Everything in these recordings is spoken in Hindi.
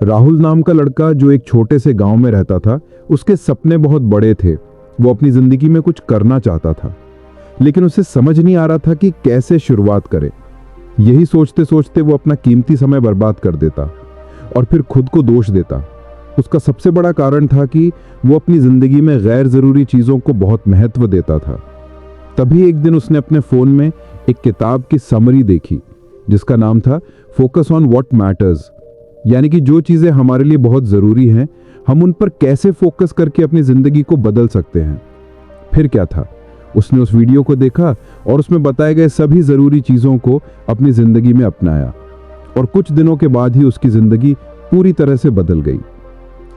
राहुल नाम का लड़का जो एक छोटे से गांव में रहता था, उसके सपने बहुत बड़े थे। वो अपनी जिंदगी में कुछ करना चाहता था, लेकिन उसे समझ नहीं आ रहा था कि कैसे शुरुआत करे। यही सोचते सोचते वो अपना कीमती समय बर्बाद कर देता और फिर खुद को दोष देता। उसका सबसे बड़ा कारण था कि वो अपनी जिंदगी में गैर जरूरी चीजों को बहुत महत्व देता था। तभी एक दिन उसने अपने फोन में एक किताब की समरी देखी, जिसका नाम था फोकस ऑन व्हाट मैटर्स, यानी कि जो चीजें हमारे लिए बहुत जरूरी हैं, हम उन पर कैसे फोकस करके अपनी जिंदगी को बदल सकते हैं। फिर क्या था, उसने उस वीडियो को देखा और उसमें बताए गए सभी जरूरी चीजों को अपनी जिंदगी में अपनाया और कुछ दिनों के बाद ही उसकी जिंदगी पूरी तरह से बदल गई।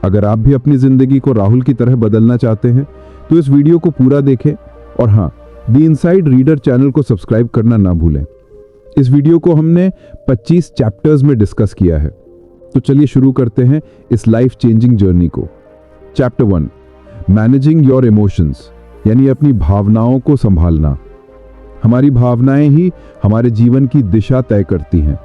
अगर आप भी अपनी जिंदगी को राहुल की तरह बदलना चाहते हैं तो इस वीडियो को पूरा देखें और हाँ, द इनसाइड रीडर चैनल को सब्सक्राइब करना ना भूलें। इस वीडियो को हमने 25 चैप्टर्स में डिस्कस किया है, तो चलिए शुरू करते हैं इस लाइफ चेंजिंग जर्नी को। चैप्टर 1, मैनेजिंग योर इमोशंस, यानी अपनी भावनाओं को संभालना। हमारी भावनाएं ही हमारे जीवन की दिशा तय करती हैं।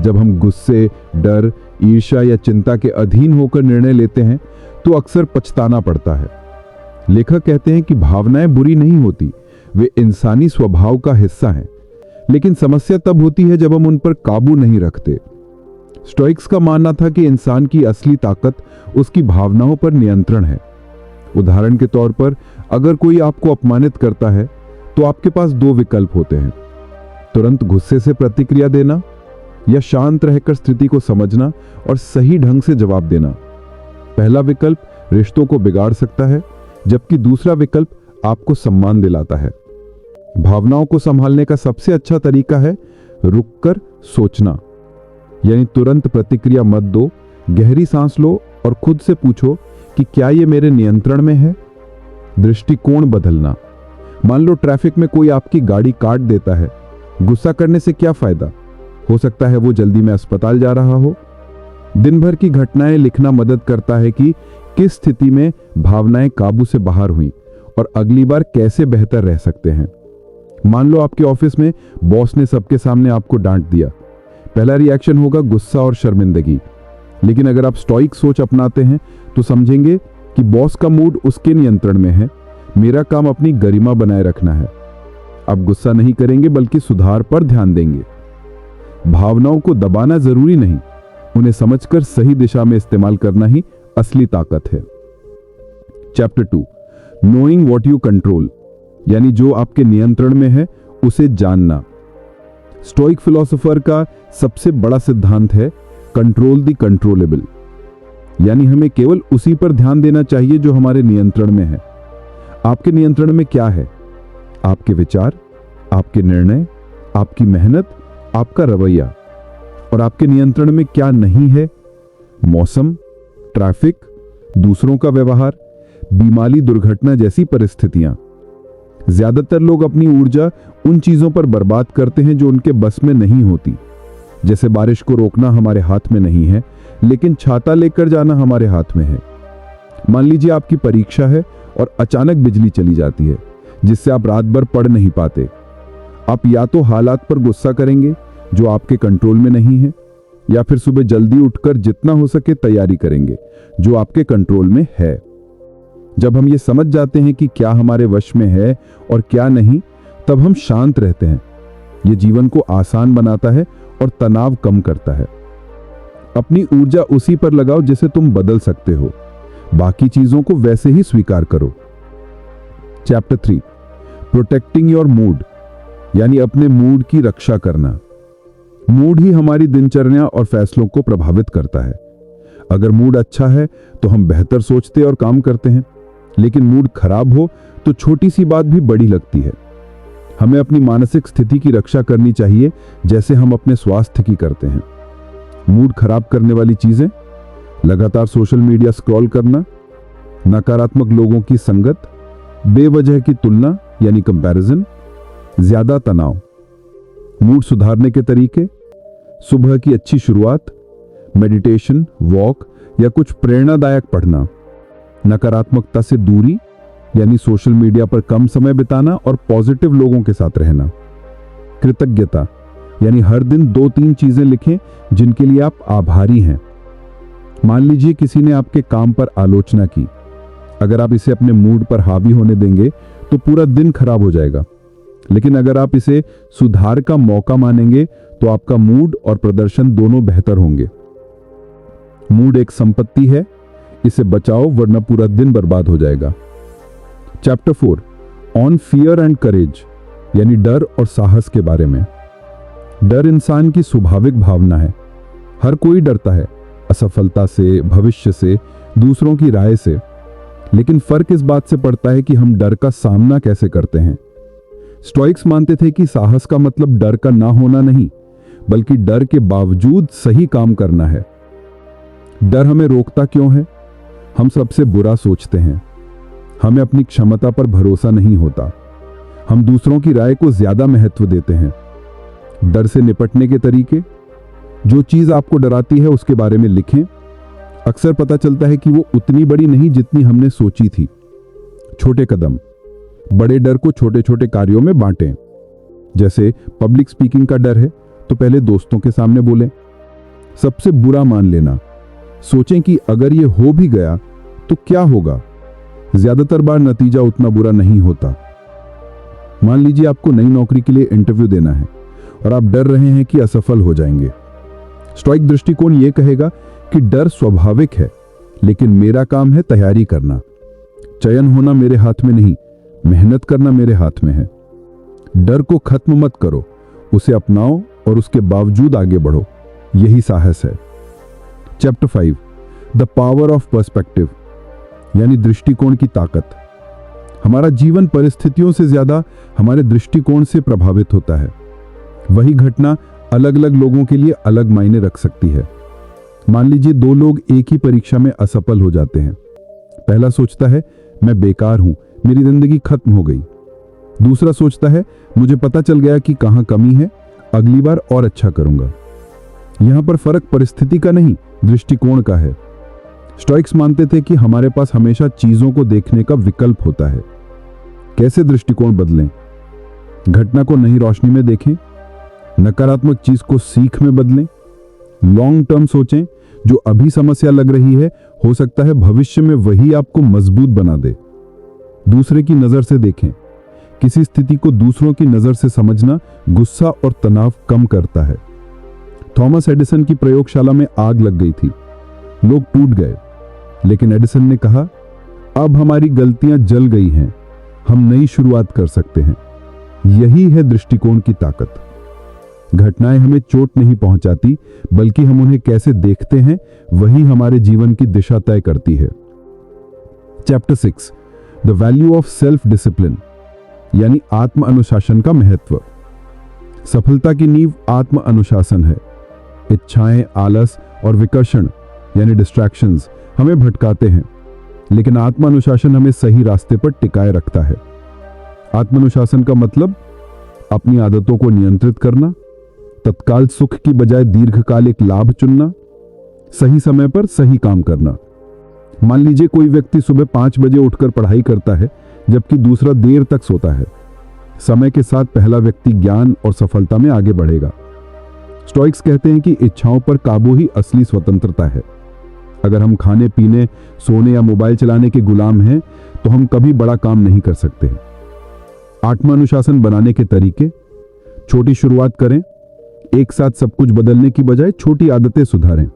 जब हम गुस्से, डर, ईर्ष्या या चिंता के अधीन होकर निर्णय लेते हैं तो अक्सर पछताना पड़ता है। लेखक कहते हैं कि भावनाएं बुरी नहीं होती, वे इंसानी स्वभाव का हिस्सा हैं, लेकिन समस्या तब होती है जब हम उन पर काबू नहीं रखते। स्टोइक्स का मानना था कि इंसान की असली ताकत उसकी भावनाओं पर नियंत्रण है। उदाहरण के तौर पर, अगर कोई आपको अपमानित करता है तो आपके पास 2 विकल्प होते हैं, तुरंत गुस्से से प्रतिक्रिया देना या शांत रहकर स्थिति को समझना और सही ढंग से जवाब देना। पहला विकल्प रिश्तों को बिगाड़ सकता है, जबकि दूसरा विकल्प आपको सम्मान दिलाता है। भावनाओं को संभालने का सबसे अच्छा तरीका है रुककर सोचना, यानी तुरंत प्रतिक्रिया मत दो, गहरी सांस लो और खुद से पूछो कि क्या यह मेरे नियंत्रण में है। दृष्टिकोण बदलना, मान लो ट्रैफिक में कोई आपकी गाड़ी काट देता है, गुस्सा करने से क्या फायदा, हो सकता है वो जल्दी में अस्पताल जा रहा हो। दिन भर की घटनाएं लिखना मदद करता है कि किस स्थिति में भावनाएं काबू से बाहर हुई और अगली बार कैसे बेहतर रह सकते हैं। मान लो आपके ऑफिस में बॉस ने सबके सामने आपको डांट दिया, पहला रिएक्शन होगा गुस्सा और शर्मिंदगी, लेकिन अगर आप स्टोइक सोच अपनाते हैं तो समझेंगे कि बॉस का मूड उसके नियंत्रण में है, मेरा काम अपनी गरिमा बनाए रखना है। आप गुस्सा नहीं करेंगे बल्कि सुधार पर ध्यान देंगे। भावनाओं को दबाना जरूरी नहीं, उन्हें समझकर सही दिशा में इस्तेमाल करना ही असली ताकत है। Chapter 2, knowing what you control, यानी जो आपके नियंत्रण में है उसे जानना। स्टोइक फिलोसोफर का सबसे बड़ा सिद्धांत है कंट्रोल द कंट्रोलेबल, यानी हमें केवल उसी पर ध्यान देना चाहिए जो हमारे नियंत्रण में है। आपके नियंत्रण में क्या है? आपके विचार, आपके निर्णय, आपकी मेहनत, आपका रवैया। और आपके नियंत्रण में क्या नहीं है? मौसम, ट्रैफिक, दूसरों का व्यवहार, बीमारी, दुर्घटना जैसी परिस्थितियां। ज्यादातर लोग अपनी ऊर्जा उन चीजों पर बर्बाद करते हैं जो उनके बस में नहीं होती। जैसे बारिश को रोकना हमारे हाथ में नहीं है, लेकिन छाता लेकर जाना हमारे हाथ में है। मान लीजिए आपकी परीक्षा है और अचानक बिजली चली जाती है, जिससे आप रात भर पढ़ नहीं पाते। आप या तो हालात पर गुस्सा करेंगे जो आपके कंट्रोल में नहीं है, या फिर सुबह जल्दी उठकर जितना हो सके तैयारी करेंगे जो आपके कंट्रोल में है। जब हम ये समझ जाते हैं कि क्या हमारे वश में है और क्या नहीं, तब हम शांत रहते हैं। ये जीवन को आसान बनाता है और तनाव कम करता है। अपनी ऊर्जा उसी पर लगाओ जिसे तुम बदल सकते हो, बाकी चीजों को वैसे ही स्वीकार करो। चैप्टर 3, प्रोटेक्टिंग योर मूड, यानी अपने मूड की रक्षा करना। मूड ही हमारी दिनचर्या और फैसलों को प्रभावित करता है। अगर मूड अच्छा है तो हम बेहतर सोचते और काम करते हैं, लेकिन मूड खराब हो तो छोटी सी बात भी बड़ी लगती है। हमें अपनी मानसिक स्थिति की रक्षा करनी चाहिए जैसे हम अपने स्वास्थ्य की करते हैं। मूड खराब करने वाली चीजें, लगातार सोशल मीडिया स्क्रॉल करना, नकारात्मक लोगों की संगत, बेवजह की तुलना यानी कंपैरिजन, ज्यादा तनाव। मूड सुधारने के तरीके: सुबह की अच्छी शुरुआत, मेडिटेशन, वॉक या कुछ प्रेरणादायक पढ़ना। नकारात्मकता से दूरी, यानी सोशल मीडिया पर कम समय बिताना और पॉजिटिव लोगों के साथ रहना। कृतज्ञता, यानी हर दिन 2-3 चीजें लिखें जिनके लिए आप आभारी हैं। मान लीजिए किसी ने आपके काम पर आलोचना की। अगर आप इसे अपने मूड पर हावी होने देंगे तो पूरा दिन खराब हो जाएगा, लेकिन अगर आप इसे सुधार का मौका मानेंगे तो आपका मूड और प्रदर्शन दोनों बेहतर होंगे। मूड एक संपत्ति है, इसे बचाओ वरना पूरा दिन बर्बाद हो जाएगा। Chapter 4 on fear and courage, यानी डर और साहस के बारे में। डर इंसान की स्वाभाविक भावना है। हर कोई डरता है, असफलता से, भविष्य से, दूसरों की राय से। लेकिन फर्क इस बात से पड़ता है कि हम डर का सामना कैसे करते हैं। स्टोइक्स मानते थे कि साहस का मतलब डर का ना होना नहीं, बल्कि डर के बावजूद सही काम करना है। डर हमें रोकता क्यों है? हम सबसे बुरा सोचते हैं, हमें अपनी क्षमता पर भरोसा नहीं होता, हम दूसरों की राय को ज्यादा महत्व देते हैं। डर से निपटने के तरीके, जो चीज आपको डराती है उसके बारे में लिखें। अक्सर पता चलता है कि वो उतनी बड़ी नहीं जितनी हमने सोची थी। छोटे कदम, बड़े डर को छोटे छोटे कार्यों में बांटें। जैसे पब्लिक स्पीकिंग का डर है तो पहले दोस्तों के सामने बोलें। सबसे बुरा मान लेना, सोचें कि अगर ये हो भी गया तो क्या होगा। ज्यादातर बार नतीजा उतना बुरा नहीं होता। मान लीजिए आपको नई नौकरी के लिए इंटरव्यू देना है और आप डर रहे हैं कि असफल हो जाएंगे। स्टोइक दृष्टिकोण यह कहेगा कि डर स्वाभाविक है, लेकिन मेरा काम है तैयारी करना। चयन होना मेरे हाथ में नहीं, मेहनत करना मेरे हाथ में है। डर को खत्म मत करो, उसे अपनाओ और उसके बावजूद आगे बढ़ो। यही साहस है। Chapter 5 the power of perspective, यानी दृष्टिकोण की ताकत। हमारा जीवन परिस्थितियों से ज्यादा हमारे दृष्टिकोण से प्रभावित होता है। वही घटना अलग अलग लोगों के लिए अलग मायने रख सकती है। मान लीजिए 2 लोग एक ही परीक्षा में असफल हो जाते हैं। पहला सोचता है मैं बेकार हूं, मेरी जिंदगी खत्म हो गई। दूसरा सोचता है मुझे पता चल गया कि कहां कमी है, अगली बार और अच्छा करूंगा। यहां पर फर्क परिस्थिति का नहीं, दृष्टिकोण का है। स्टोइक्स मानते थे कि हमारे पास हमेशा चीजों को देखने का विकल्प होता है। कैसे दृष्टिकोण बदलें? घटना को नई रोशनी में देखें, नकारात्मक चीज को सीख में बदलें, लॉन्ग टर्म सोचें। जो अभी समस्या लग रही है, हो सकता है भविष्य में वही आपको मजबूत बना दे। दूसरे की नजर से देखें। किसी स्थिति को दूसरों की नजर से समझना गुस्सा और तनाव कम करता है। थॉमस एडिसन की प्रयोगशाला में आग लग गई थी, लोग टूट गए, लेकिन एडिसन ने कहा अब हमारी गलतियां जल गई हैं, हम नई शुरुआत कर सकते हैं। यही है दृष्टिकोण की ताकत। घटनाएं हमें चोट नहीं पहुंचाती, बल्कि हम उन्हें कैसे देखते हैं वही हमारे जीवन की दिशा तय करती है। Chapter 6 the value of self discipline, यानी आत्म अनुशासन का महत्व। सफलता की नींव आत्म अनुशासन है। इच्छाएं, आलस और विकर्षण यानी डिस्ट्रैक्शंस हमें भटकाते हैं, लेकिन आत्म अनुशासन हमें सही रास्ते पर टिकाए रखता है। आत्म अनुशासन का मतलब अपनी आदतों को नियंत्रित करना, तत्काल सुख की बजाय दीर्घकालिक लाभ चुनना, सही समय पर सही काम करना। मान लीजिए कोई व्यक्ति सुबह 5 बजे उठकर पढ़ाई करता है, जबकि दूसरा देर तक सोता है। समय के साथ पहला व्यक्ति ज्ञान और सफलता में आगे बढ़ेगा। स्टोइक्स कहते हैं कि इच्छाओं पर काबू ही असली स्वतंत्रता है। अगर हम खाने पीने, सोने या मोबाइल चलाने के गुलाम हैं, तो हम कभी बड़ा काम नहीं कर सकते। आत्मानुशासन बनाने के तरीके, छोटी शुरुआत करें, एक साथ सब कुछ बदलने की बजाय छोटी आदतें सुधारें।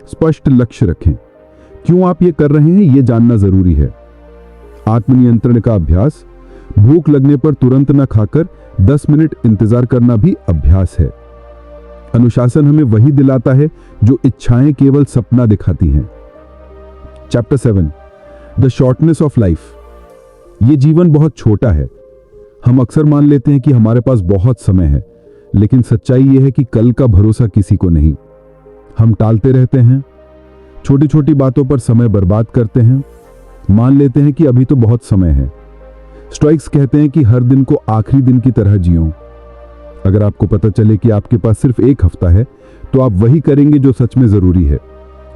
स्पष्ट लक्ष्य रखें, क्यों आप ये कर रहे हैं ये जानना जरूरी है। आत्मनियंत्रण का अभ्यास, भूख लगने पर तुरंत न खाकर 10 मिनट इंतजार करना भी अभ्यास है। अनुशासन हमें वही दिलाता है जो इच्छाएं केवल सपना दिखाती हैं। Chapter 7 the shortness of life, ये जीवन बहुत छोटा है। हम अक्सर मान लेते हैं कि हमारे पास बहुत समय है, लेकिन सच्चाई यह है कि कल का भरोसा किसी को नहीं। हम टालते रहते हैं, छोटी छोटी बातों पर समय बर्बाद करते हैं, मान लेते हैं कि अभी तो बहुत समय है। स्टोइक्स कहते हैं कि हर दिन को आखिरी दिन की तरह जियो। अगर आपको पता चले कि आपके पास सिर्फ 1 हफ्ता है, तो आप वही करेंगे जो सच में जरूरी है।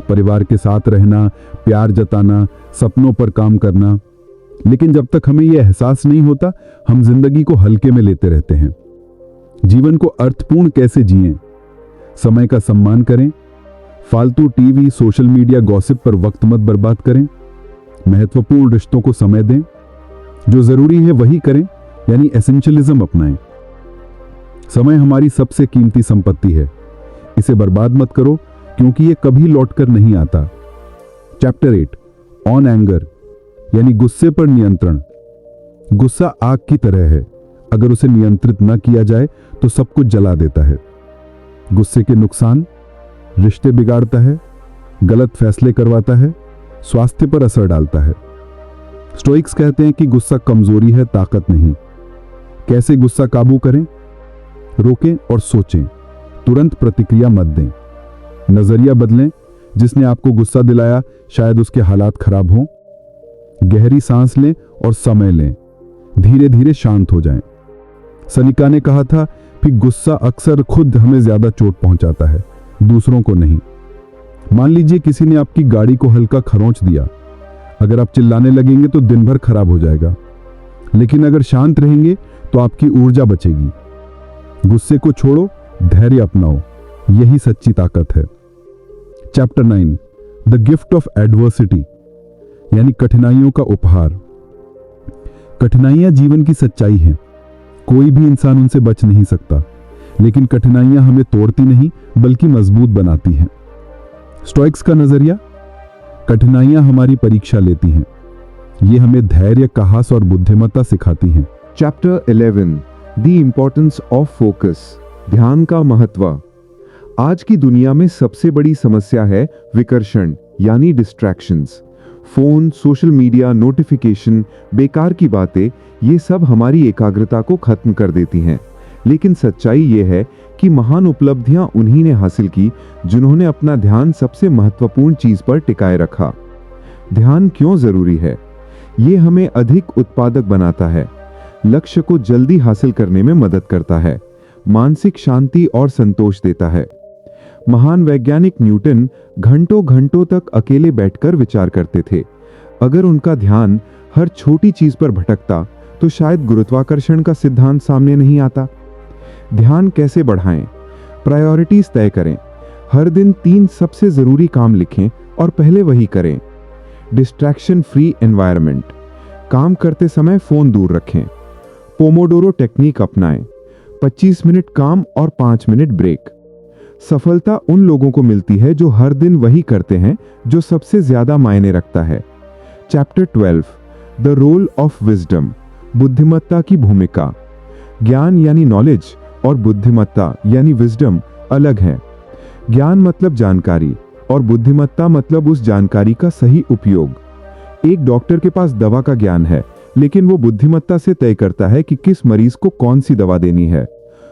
परिवार के साथ रहना, प्यार जताना, सपनों पर काम करना। लेकिन जब तक हमें यह एहसास नहीं होता, हम जिंदगी को हल्के में लेते रहते हैं। जीवन को अर्थपूर्ण कैसे जिएं? समय का सम्मान करें, फालतू टीवी, सोशल मीडिया, गॉसिप पर वक्त मत बर्बाद करें। महत्वपूर्ण रिश्तों को समय दें। जो जरूरी है वही करें, यानी एसेंशियलिज्म अपनाएं। समय हमारी सबसे कीमती संपत्ति है, इसे बर्बाद मत करो क्योंकि यह कभी लौटकर नहीं आता। चैप्टर 8 ऑन एंगर, यानी गुस्से पर नियंत्रण। गुस्सा आग की तरह है, अगर उसे नियंत्रित न किया जाए तो सब कुछ जला देता है। गुस्से के नुकसान: रिश्ते बिगाड़ता है, गलत फैसले करवाता है, स्वास्थ्य पर असर डालता है। स्टोइक्स कहते हैं कि गुस्सा कमजोरी है, ताकत नहीं। कैसे गुस्सा काबू करें? रोकें और सोचें, तुरंत प्रतिक्रिया मत दें। नजरिया बदलें, जिसने आपको गुस्सा दिलाया शायद उसके हालात खराब हों। गहरी सांस लें और समय लें, धीरे धीरे शांत हो जाएं। सनिका ने कहा था कि गुस्सा अक्सर खुद हमें ज्यादा चोट पहुंचाता है, दूसरों को नहीं। मान लीजिए किसी ने आपकी गाड़ी को हल्का खरोंच दिया। अगर आप चिल्लाने लगेंगे तो दिन भर खराब हो जाएगा, लेकिन अगर शांत रहेंगे तो आपकी ऊर्जा बचेगी। गुस्से को छोड़ो, धैर्य अपनाओ, यही सच्ची ताकत है। Chapter 9 the gift of adversity, यानी कठिनाइयों का उपहार। कठिनाइयां जीवन की सच्चाई हैं, कोई भी इंसान उनसे बच नहीं सकता, लेकिन कठिनाइयां हमें तोड़ती नहीं बल्कि मजबूत बनाती हैं। स्टोइक्स का नजरिया: कठिनाइयां हमारी परीक्षा लेती हैं, ये हमें धैर्य, साहस और बुद्धिमत्ता सिखाती हैं। Chapter 11 the importance of focus, ध्यान का महत्व। आज की दुनिया में सबसे बड़ी समस्या है विकर्षण, यानी distractions. Phone, social media, notification, बेकार की बातें, ये सब हमारी एकाग्रता को खत्म कर देती हैं। लेकिन सच्चाई ये है कि महान उपलब्धियां उन्हीं ने हासिल की जिन्होंने अपना ध्यान सबसे महत्वपूर्ण चीज पर टिकाए रखा। ध्यान क्यों जरूरी है? ये हमें अधिक उत्पादक बनाता है, लक्ष्य को जल्दी हासिल करने में मदद करता है, मानसिक शांति और संतोष देता है। महान वैज्ञानिक न्यूटन घंटों घंटों तक अकेले बैठकर विचार करते थे। अगर उनका ध्यान हर छोटी चीज पर भटकता तो शायद गुरुत्वाकर्षण का सिद्धांत सामने नहीं आता। ध्यान कैसे बढ़ाएं? प्रायोरिटीज तय करें। हर दिन 3 सबसे जरूरी काम लिखें और पहले वही करें। डिस्ट्रैक्शन फ्री एनवायरनमेंट, काम करते समय फोन दूर रखें। पोमोडोरो टेक्निक अपनाएं, 25 मिनट काम और 5 मिनट ब्रेक। सफलता उन लोगों को मिलती है जो हर दिन वही करते हैं जो सबसे ज्यादा मायने रखता है। Chapter 12 the role of wisdom, बुद्धिमत्ता की भूमिका। ज्ञान यानी नॉलेज और बुद्धिमत्ता यानी विजडम अलग है। ज्ञान मतलब जानकारी और बुद्धिमत्ता मतलब उस जानकारी का सही उपयोग। एक डॉक्टर के पास दवा का ज्ञान है, लेकिन वो बुद्धिमत्ता से तय करता है कि किस मरीज को कौन सी दवा देनी है।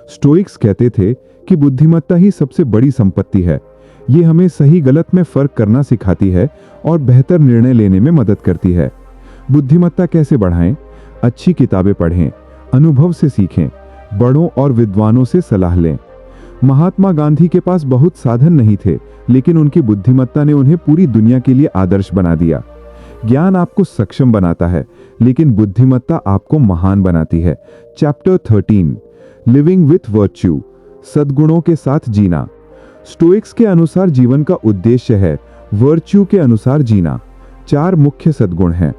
स्टोइक्स कहते थे कि बुद्धिमत्ता ही सबसे बड़ी संपत्ति है। ये हमें सही गलत में फर्क करना सिखाती है और बेहतर निर्णय लेने में मदद करती है। बुद्धिमत्ता कैसे बढ़ाएं? अच्छी किताबें पढ़ें, अनुभव से सीखें, बड़ों और विद्वानों से सलाह लें। महात्मा गांधी के पास बहुत साधन नहीं थे, लेकिन उनकी बुद्धिमत्ता ने उन्हें पूरी दुनिया के लिए आदर्श बना दिया। ज्ञान आपको सक्षम बनाता है, लेकिन बुद्धिमत्ता आपको महान बनाती है। चैप्टर 13 लिविंग विथ वर्च्यू, सद्गुणों के साथ जीना। स्टोइक्स के अनुसार जीवन का उद्देश्य है वर्च्यू के अनुसार जीना। 4 मुख्य सद्गुण हैं: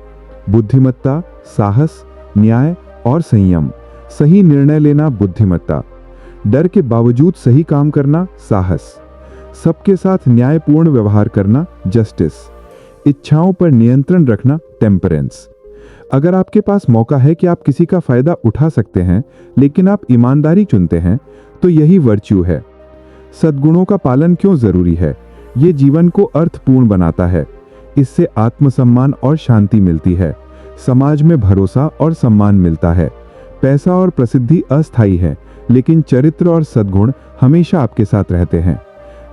बुद्धिमत्ता, साहस, न्याय और संयम। सही निर्णय लेना बुद्धिमत्ता, डर के बावजूद सही काम करना साहस, सबके साथ न्यायपूर्ण व्यवहार करना जस्टिस, इच्छाओं पर नियंत्रण रखना टेम्परेंस। अगर आपके पास मौका है कि आप किसी का फायदा उठा सकते हैं, लेकिन आप ईमानदारी चुनते हैं, तो यही वर्च्यू है। सद्गुणों का पालन क्यों जरूरी है? ये जीवन को अर्थपूर्ण बनाता है। इससे आत्मसम्मान और शांति मिलती है, समाज में भरोसा और सम्मान मिलता है। पैसा और प्रसिद्धि अस्थायी है, लेकिन चरित्र और सद्गुण हमेशा आपके साथ रहते हैं।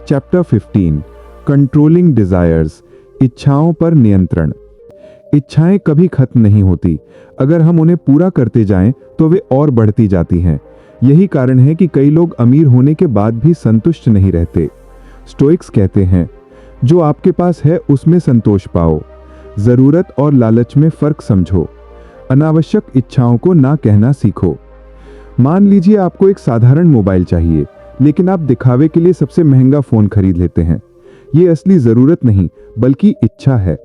चैप्टर 15 कंट्रोलिंग डिजायर्स, इच्छाओं पर नियंत्रण। इच्छाएं कभी खत्म नहीं होती। अगर हम उन्हें पूरा करते जाएं तो वे और बढ़ती जाती हैं। यही कारण है कि कई लोग अमीर होने के बाद भी संतुष्ट नहीं रहते। स्टोइक्स कहते हैं, जो आपके पास है उसमें संतोष पाओ। जरूरत और लालच में फर्क समझो। अनावश्यक इच्छाओं को ना कहना सीखो। मान लीजिए आपको एक साधारण मोबाइल चाहिए, लेकिन आप दिखावे के लिए सबसे महंगा फोन खरीद लेते हैं। ये असली जरूरत नहीं बल्कि इच्छा है।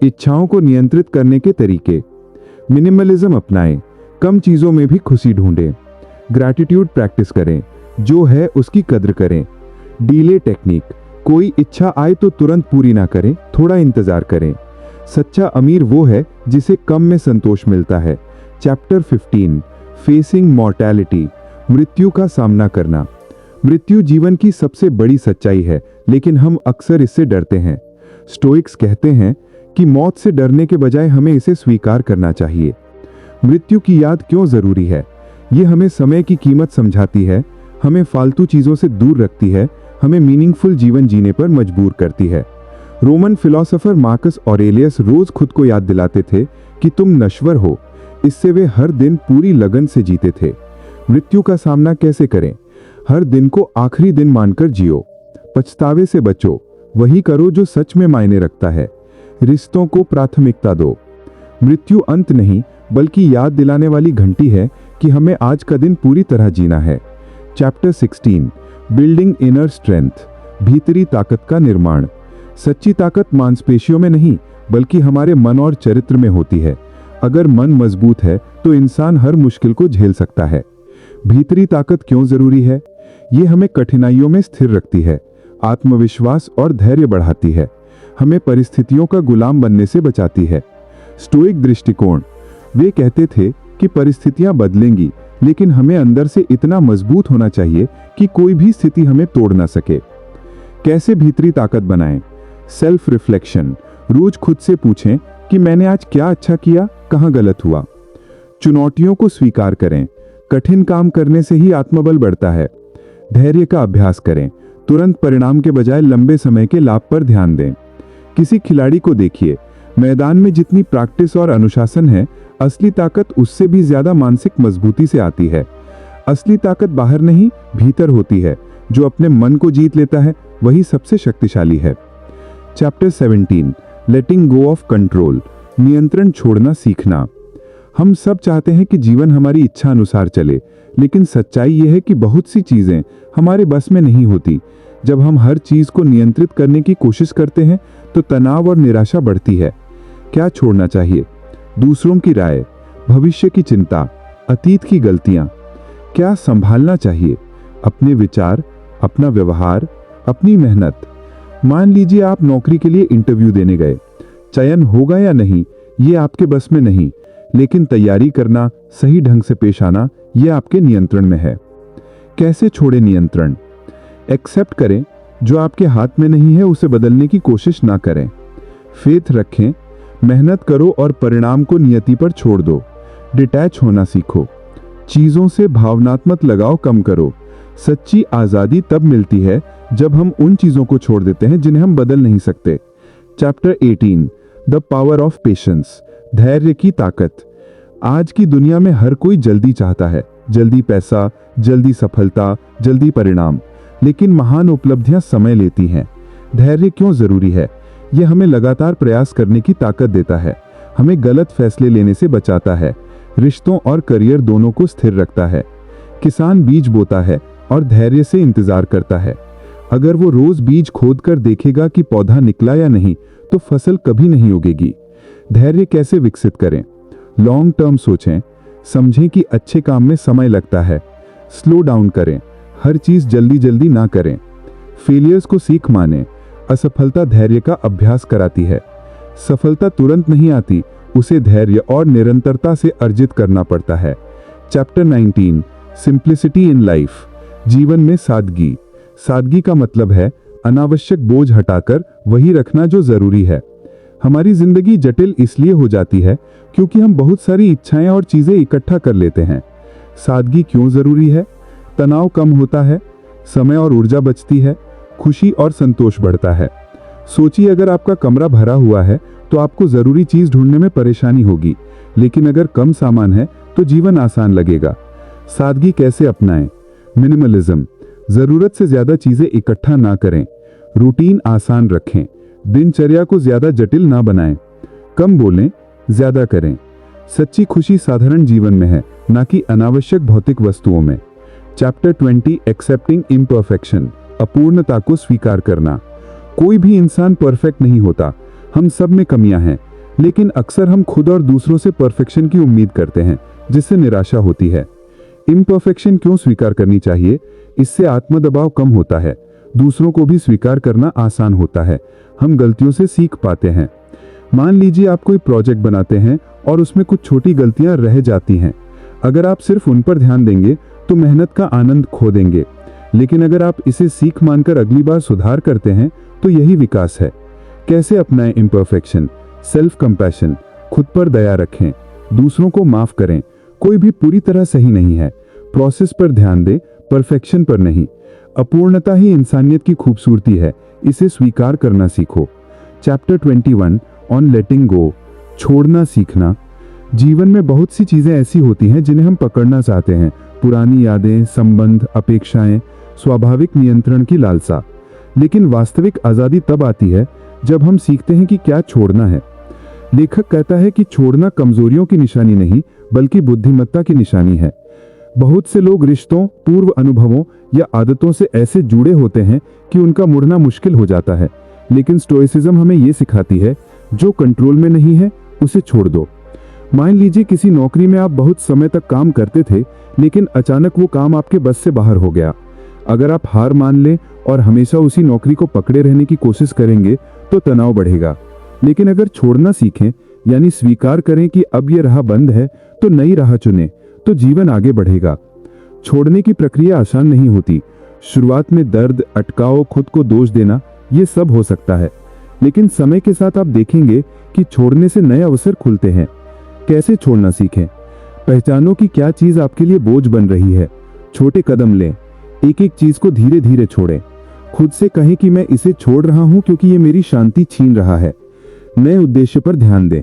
इच्छाओं को नियंत्रित करने के तरीके। मिनिमलिज्म अपनाएं, कम चीजों में भी खुशी ढूंढें। ग्रैटिट्यूड प्रैक्टिस करें, जो है उसकी कद्र करें। डीले टेक्निक, कोई इच्छा आए तो तुरंत पूरी ना करें, थोड़ा इंतजार करें। सच्चा अमीर वो है जिसे कम में संतोष मिलता है। चैप्टर 15, फेसिंग मॉर्टैलिटी, मृत्यु का सामना करना। मृत्यु जीवन की सबसे बड़ी सच्चाई है, लेकिन हम अक्सर इससे डरते हैं। स्टोइक्स कहते हैं कि मौत से डरने के बजाय हमें इसे स्वीकार करना चाहिए। मृत्यु की याद क्यों जरूरी है? ये हमें समय की कीमत समझाती है, हमें फालतू चीजों से दूर रखती है, हमें मीनिंगफुल जीवन जीने पर मजबूर करती है। रोमन फिलोसोफर मार्कस ऑरेलियस रोज खुद को याद दिलाते थे कि तुम नश्वर हो। इससे वे हर दिन पूरी लगन से जीते थे। मृत्यु का सामना कैसे करें? हर दिन को आखिरी दिन मानकर जियो। पछतावे से बचो, वही करो जो सच में मायने रखता है। रिश्तों को प्राथमिकता दो। मृत्यु अंत नहीं बल्कि याद दिलाने वाली घंटी है कि हमें आज का दिन पूरी तरह जीना है। चैप्टर 16, बिल्डिंग इनर स्ट्रेंथ, भीतरी ताकत का निर्माण। सच्ची ताकत मांसपेशियों में नहीं बल्कि हमारे मन और चरित्र में होती है। अगर मन मजबूत है तो इंसान हर मुश्किल को झेल सकता है। भीतरी ताकत क्यों जरूरी है? ये हमें कठिनाइयों में स्थिर रखती है, आत्मविश्वास और धैर्य बढ़ाती है, हमें परिस्थितियों का गुलाम बनने से बचाती है। स्टोइक दृष्टिकोण, वे कहते थे कि परिस्थितियां बदलेंगी, लेकिन हमें अंदर से इतना मजबूत होना चाहिए कि कोई भी स्थिति हमें तोड़ ना सके। कैसे भीतरी ताकत बनाएं? सेल्फ रिफ्लेक्शन, रोज खुद से पूछें कि मैंने आज क्या अच्छा किया, कहां गलत हुआ। चुनौतियों को स्वीकार करें, कठिन काम करने से ही आत्मबल बढ़ता है। धैर्य का अभ्यास करें, तुरंत परिणाम के बजाय लंबे समय के लाभ पर ध्यान दें। किसी खिलाड़ी को देखिए, मैदान में जितनी प्रैक्टिस और अनुशासन है, असली ताकत उससे भी ज्यादा मानसिक मजबूती से आती है। असली ताकत बाहर नहीं, भीतर होती है। जो अपने मन को जीत लेता है वही सबसे शक्तिशाली है। Chapter 17, letting go of control, नियंत्रण छोड़ना सीखना। हम सब चाहते हैं कि जीवन हमारी इच्छा अनुसार चले, लेकिन सच्चाई यह है कि बहुत सी चीजें हमारे बस में नहीं होती। जब हम हर चीज को नियंत्रित करने की कोशिश करते हैं तो तनाव और निराशा बढ़ती है। क्या छोड़ना चाहिए? दूसरों की राय, भविष्य की चिंता, अतीत की गलतियां। क्या संभालना चाहिए? अपने विचार, अपना व्यवहार, अपनी मेहनत। मान लीजिए आप नौकरी के लिए इंटरव्यू देने गए। चयन होगा या नहीं ये आपके बस में नहीं, लेकिन तैयारी करना, सही ढंग से पेश आना, यह आपके नियंत्रण में है। कैसे छोड़े नियंत्रण? एक्सेप्ट करें, जो आपके हाथ में नहीं है उसे बदलने की कोशिश ना करें। फेथ रखें, मेहनत करो और परिणाम को नियति पर छोड़ दो। डिटैच होना सीखो, चीजों से भावनात्मक लगाव कम करो। सच्ची आजादी तब मिलती है जब हम उन चीजों को छोड़ देते हैं जिन्हें हम बदल नहीं सकते। Chapter 18, the power of patience, धैर्य की ताकत। आज की दुनिया में हर कोई जल्दी चाहता है, जल्दी पैसा, जल्दी सफलता, जल्दी परिणाम, लेकिन महान उपलब्धियां समय लेती हैं। धैर्य क्यों जरूरी है? यह हमें लगातार प्रयास करने की ताकत देता है, हमें गलत फैसले लेने से बचाता है, रिश्तों और करियर दोनों को स्थिर रखता है। किसान बीज बोता है और धैर्य से इंतजार करता है। अगर वो रोज बीज खोदकर देखेगा कि पौधा निकला या नहीं, तो फसल कभी नहीं उगेगी। धैर्य कैसे विकसित करें? लॉन्ग टर्म सोचें, समझें कि अच्छे काम में समय लगता है। स्लो डाउन करें, हर चीज जल्दी जल्दी ना करें। फेलियर्स को सीख माने, असफलता धैर्य का अभ्यास कराती है। सफलता तुरंत नहीं आती, उसे धैर्य और निरंतरता से अर्जित करना पड़ता है। चैप्टर 19, सिंप्लिसिटी इन लाइफ, जीवन में सादगी। सादगी का मतलब है अनावश्यक बोझ हटाकर वही रखना जो जरूरी है। हमारी जिंदगी जटिल इसलिए हो जाती है क्योंकि हम बहुत सारी इच्छाएं और चीजें इकट्ठा कर लेते हैं। सादगी क्यों जरूरी है? तनाव कम होता है, समय और ऊर्जा बचती है, खुशी और संतोष बढ़ता है। सोचिए, अगर आपका कमरा भरा हुआ है तो आपको जरूरी चीज ढूंढने में परेशानी होगी, लेकिन अगर कम सामान है तो जीवन आसान लगेगा। सादगी कैसे अपनाएं? मिनिमलिज्म, जरूरत से ज्यादा चीजें इकट्ठा ना करें। रूटीन आसान रखें, दिनचर्या को ज्यादा जटिल ना बनाएं। कम बोलें, ज्यादा करें। सच्ची खुशी साधारण जीवन में है, ना कि अनावश्यक भौतिक वस्तुओं में। चैप्टर 20, एक्सेप्टिंग इम्परफेक्शन, अपूर्णता को स्वीकार करना। कोई भी इंसान परफेक्ट नहीं होता, हम सब में कमियां हैं, लेकिन अक्सर हम खुद और दूसरों से परफेक्शन की उम्मीद करते हैं, जिससे निराशा होती है। इम्परफेक्शन क्यों स्वीकार करनी चाहिए? इससे आत्मदबाव कम होता है, दूसरों को भी स्वीकार करना आसान होता है, हम गलतियों से सीख पाते हैं। मान लीजिए आप कोई प्रोजेक्ट बनाते हैं और उसमें कुछ छोटी गलतियां रह जाती हैं। अगर आप सिर्फ उन पर ध्यान देंगे तो मेहनत का आनंद खो देंगे, लेकिन अगर आप इसे सीख मानकर अगली बार सुधार करते हैं तो यही विकास है। कैसे अपनाएं इम्परफेक्शन? सेल्फ कंपैशन, खुद पर दया रखें, दूसरों को माफ करें। कोई भी पूरी तरह सही नहीं है, प्रोसेस पर ध्यान दें, परफेक्शन पर नहीं। अपूर्णता ही इंसानियत की खूबसूरती है, इसे स्वीकार करना सीखो। चैप्टर 21 ऑन लेटिंग गो, छोड़ना सीखना। जीवन में बहुत सी चीजें ऐसी होती हैं जिन्हें हम पकड़ना चाहते हैं, पुरानी यादें, संबंध, अपेक्षाएं, स्वाभाविक नियंत्रण की लालसा। लेकिन वास्तविक आजादी तब आती है जब हम सीखते हैं कि क्या छोड़ना है। लेखक कहता है कि छोड़ना कमजोरियों की निशानी नहीं, बल्कि बुद्धिमत्ता की निशानी है। बहुत से लोग रिश्तों, पूर्व अनुभवों या आदतों से ऐसे जुड़े होते हैं कि उनका मुड़ना मुश्किल हो जाता है। लेकिन स्टोइसिज्म हमें यह सिखाती है, जो कंट्रोल में नहीं है उसे छोड़ दो। मान लीजिए किसी नौकरी में आप बहुत समय तक काम करते थे, लेकिन अचानक वो काम आपके बस से बाहर हो गया। अगर आप हार मान लें और हमेशा उसी नौकरी को पकड़े रहने की कोशिश करेंगे तो तनाव बढ़ेगा। लेकिन अगर छोड़ना सीखें, यानी स्वीकार करें कि अब यह राह बंद है, तो नई राह चुनें, तो जीवन आगे बढ़ेगा। छोड़ने की प्रक्रिया आसान नहीं होती। शुरुआत में दर्द, अटकाव, खुद को दोष देना, ये सब हो सकता है। लेकिन समय के साथ आप देखेंगे कि छोड़ने से नए अवसर खुलते हैं। कैसे छोड़ना सीखें? पहचानो कि क्या चीज आपके लिए बोझ बन रही है। छोटे कदम लें, एक एक चीज को धीरे धीरे छोड़ें। खुद से कहें कि मैं इसे छोड़ रहा हूं क्योंकि ये मेरी शांति छीन रहा है। नए उद्देश्य पर ध्यान दें।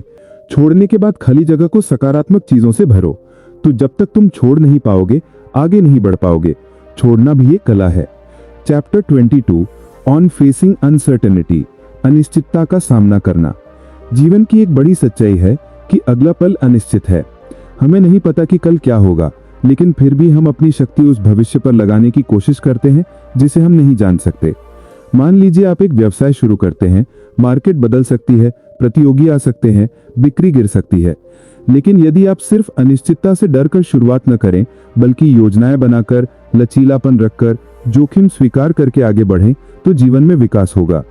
छोड़ने के बाद खाली जगह को सकारात्मक चीजों से भरो। तो जब तक तुम छोड़ नहीं पाओगे, आगे नहीं बढ़ पाओगे। छोड़ना भी एक कला है। चैप्टर 22 ऑन फेसिंग अनसर्टेनिटी, अनिश्चितता का सामना करना। जीवन की एक बड़ी सच्चाई है कि अगला पल अनिश्चित है। हमें नहीं पता कि कल क्या होगा, लेकिन फिर भी हम अपनी शक्ति उस भविष्य पर लगाने की कोशिश करते हैं जिसे हम नहीं जान सकते। मान लीजिए आप एक व्यवसाय शुरू करते हैं, मार्केट बदल सकती है, प्रतियोगी आ सकते हैं, बिक्री गिर सकती है। लेकिन यदि आप सिर्फ अनिश्चितता से डरकर शुरुआत न करें, बल्कि योजनाएं बनाकर, लचीलापन रखकर, जोखिम स्वीकार करके आगे बढ़ें, तो जीवन में विकास होगा।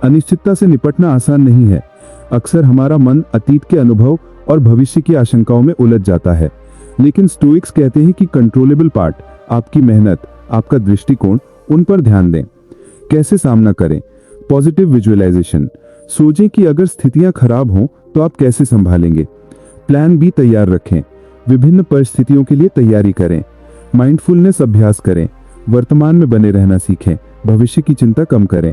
अनिश्चितता से निपटना आसान नहीं है। अक्सर हमारा मन अतीत के अनुभव और भविष्य की आशंकाओं में उलझ जाता है। लेकिन स्टोइक्स कहते हैं कि कंट्रोलेबल पार्ट, आपकी मेहनत, आपका दृष्टिकोण, उन पर ध्यान दें। कैसे सामना करें? Positive visualisation. सोचें कि अगर स्थितियां खराब हों तो आप कैसे संभालेंगे। प्लान बी तैयार रखें। विभिन्न परिस्थितियों के लिए तैयारी करें। माइंडफुलनेस अभ्यास करें। वर्तमान में बने रहना सीखें। भविष्य की चिंता कम करें।